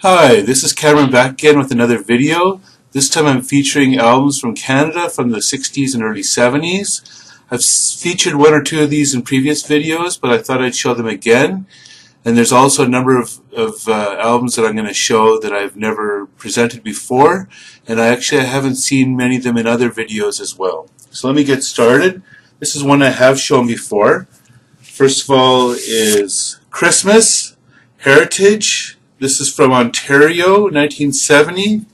Hi, this is Cameron back again with another video. This time I'm featuring albums from Canada from the 60s and early 70s. I've featured one or two of these in previous videos, but I thought I'd show them again. And there's also a number of albums that I'm going to show that I've never presented before, and I haven't seen many of them in other videos as well. So let me get started. This is one I have shown before. First of all is Christmas, Heritage. This is from Ontario, 1970.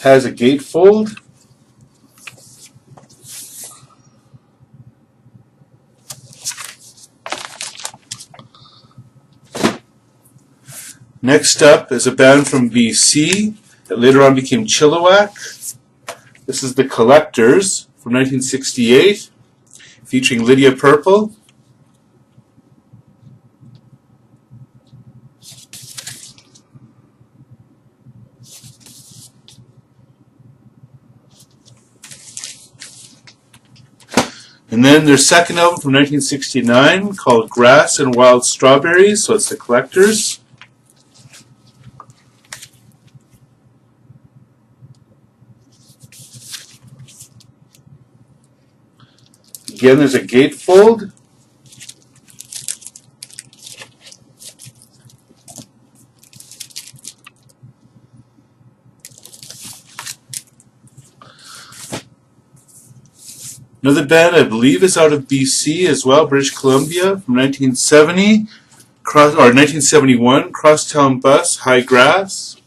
Has a gatefold. Next up is a band from BC that later on became Chilliwack. This is The Collectors from 1968, featuring Lydia Purple. And then their second album from 1969 called Grass and Wild Strawberries, so it's The Collectors. Again, there's a gatefold. Another band I believe is out of BC as well, British Columbia, from 1970, 1971, Crosstown Bus, High Grass.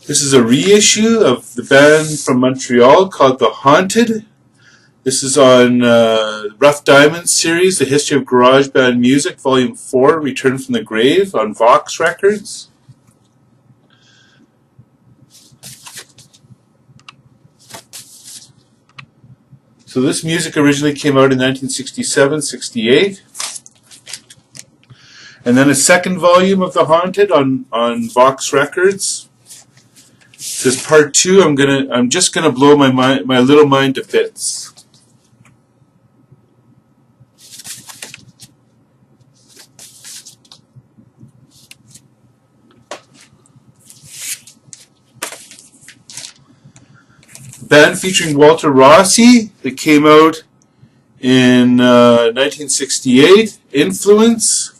This is a reissue of the band from Montreal called The Haunted. This is on Rough Diamond series, The History of Garage Band Music, Volume 4, Return from the Grave, on Vox Records. So this music originally came out in 1967-68. And then a second volume of The Haunted on Vox Records. This is part 2. I'm just gonna blow my little mind to bits. Band featuring Walter Rossi that came out in 1968, Influence.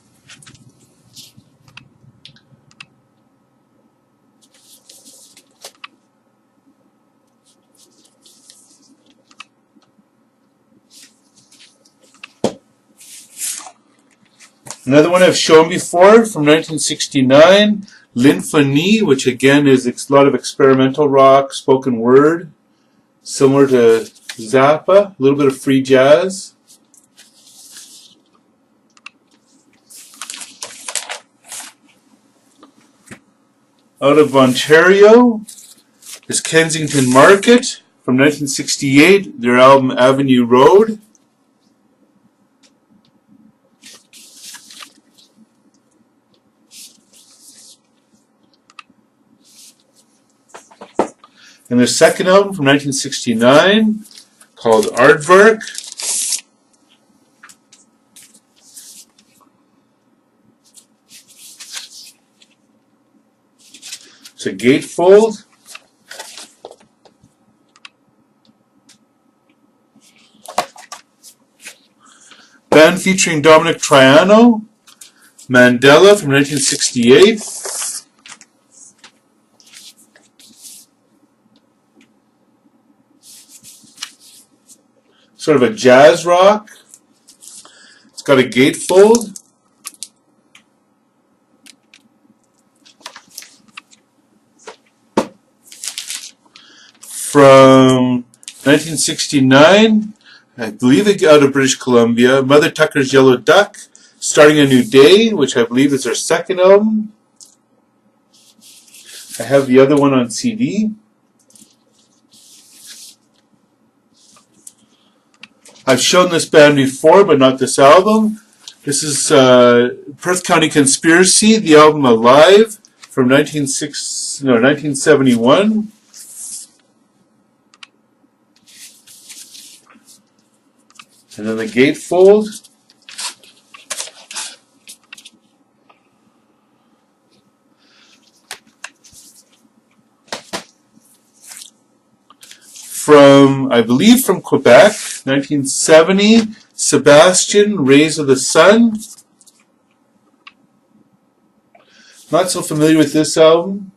Another one I've shown before from 1969, L'Infonie, which again is a lot of experimental rock, spoken word, similar to Zappa, a little bit of free jazz. Out of Ontario is Kensington Market from 1968, their album Avenue Road. And their second album from 1969 called Aardvark. It's a gatefold. Band featuring Dominic Triano, Mandela from 1968. Sort of a jazz rock. It's got a gatefold. From 1969, I believe it out of British Columbia, Mother Tucker's Yellow Duck, Starting a New Day, which I believe is their second album. I have the other one on CD. I've shown this band before, but not this album. This is Perth County Conspiracy, the album Alive from 1971. And then the gatefold. From, I believe, from Quebec, 1970, Sebastian, Rays of the Sun. Not so familiar with this album.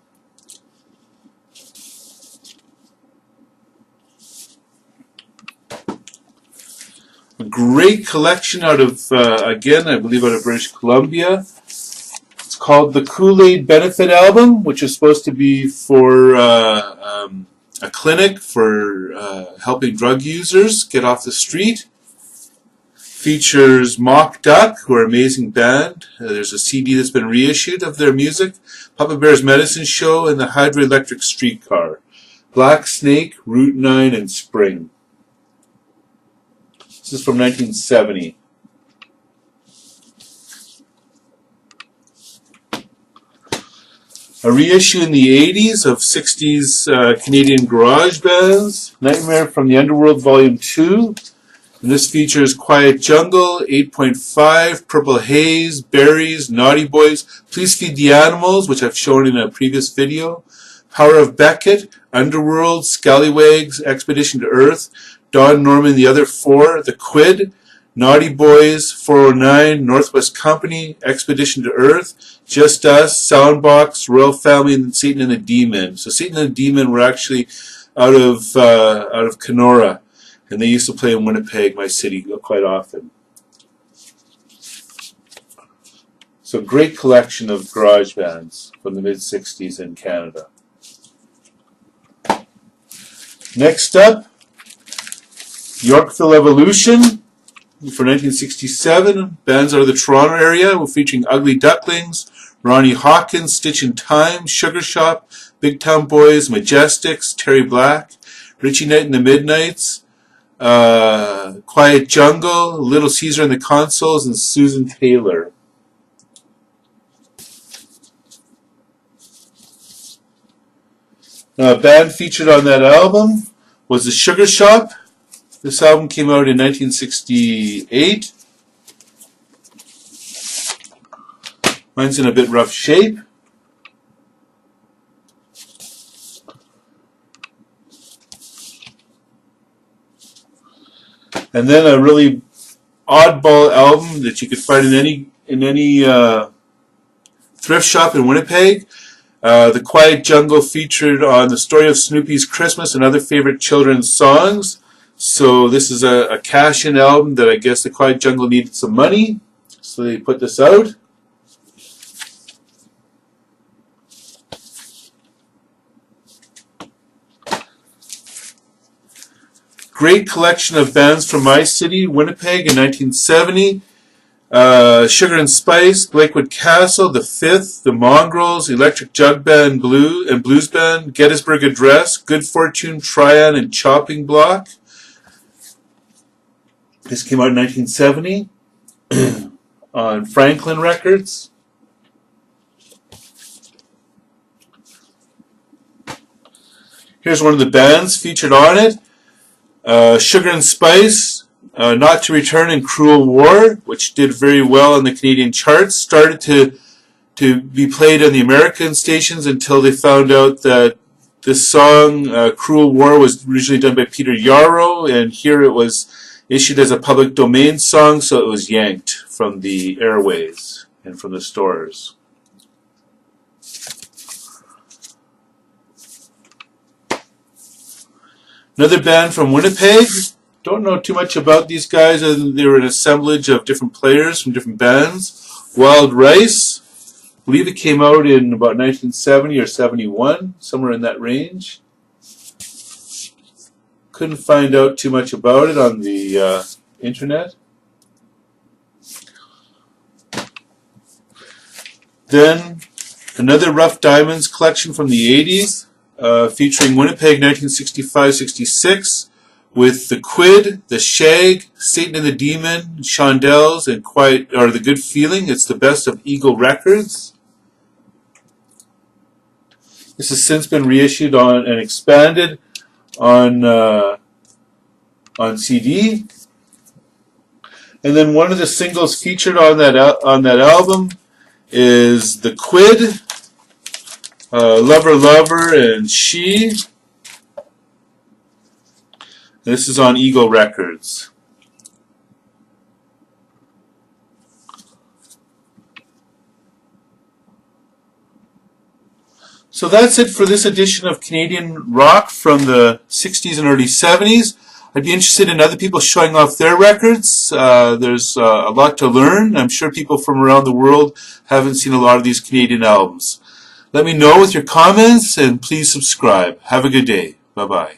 A great collection out of, again, I believe out of British Columbia. It's called the Kool-Aid Benefit Album, which is supposed to be for a clinic for helping drug users get off the street. Features Mock Duck, who are an amazing band. There's a CD that's been reissued of their music. Papa Bear's Medicine Show and the Hydroelectric Streetcar. Black Snake, Route 9, and Spring. This is from 1970. A reissue in the 80s of 60s Canadian garage bands. Nightmare from the Underworld Volume 2. And this features Quiet Jungle, 8.5, Purple Haze, Berries, Naughty Boys, Please Feed the Animals, which I've shown in a previous video. Power of Beckett, Underworld, Scallywags, Expedition to Earth, Don Norman, The Other Four, The Quid, Naughty Boys, 409, Northwest Company, Expedition to Earth, Just Us, Soundbox, Royal Family, and Satan and the Demon. So Satan and the Demon were actually out of Kenora, and they used to play in Winnipeg, my city, quite often. So great collection of garage bands from the mid-60s in Canada. Next up, Yorkville Evolution. For 1967, bands out of the Toronto area were featuring Ugly Ducklings, Ronnie Hawkins, Stitch in Time, Sugar Shop, Big Town Boys, Majestics, Terry Black, Richie Knight and the Midnights, Quiet Jungle, Little Caesar and the Consoles, and Susan Taylor. Now, a band featured on that album was the Sugar Shop. This album came out in 1968. Mine's in a bit rough shape. And then a really oddball album that you could find in any thrift shop in Winnipeg. The Quiet Jungle featured on The Story of Snoopy's Christmas and Other Favorite Children's Songs. So this is a cash-in album that I guess the Quiet Jungle needed some money, so they put this out. Great collection of bands from my city, Winnipeg, in 1970. Sugar and Spice, Blakewood Castle, The Fifth, The Mongrels, Electric Jug Band and Blues Band, Gettysburg Address, Good Fortune, Tryon, and Chopping Block. This came out in 1970 on Franklin Records. Here's one of the bands featured on it. Sugar and Spice, Not to Return and Cruel War, which did very well on the Canadian charts, started to be played on the American stations until they found out that this song, Cruel War, was originally done by Peter Yarrow, and here it was issued as a public domain song, so it was yanked from the airways and from the stores. Another band from Winnipeg. Don't know too much about these guys other than they were an assemblage of different players from different bands. Wild Rice. I believe it came out in about 1970 or 71, somewhere in that range. Couldn't find out too much about it on the internet. Then another Rough Diamonds collection from the 80s, featuring Winnipeg 1965-66, with the Quid, the Shag, Satan and the Demon, Shondells, and The Good Feeling. It's the best of Eagle Records. This has since been reissued and expanded on CD. And then one of the singles featured on that album is the Quid, Lover Lover, and She. This is on Eagle Records. So that's it for this edition of Canadian rock from the 60s and early 70s. I'd be interested in other people showing off their records. There's a lot to learn. I'm sure people from around the world haven't seen a lot of these Canadian albums. Let me know with your comments, and please subscribe. Have a good day. Bye-bye.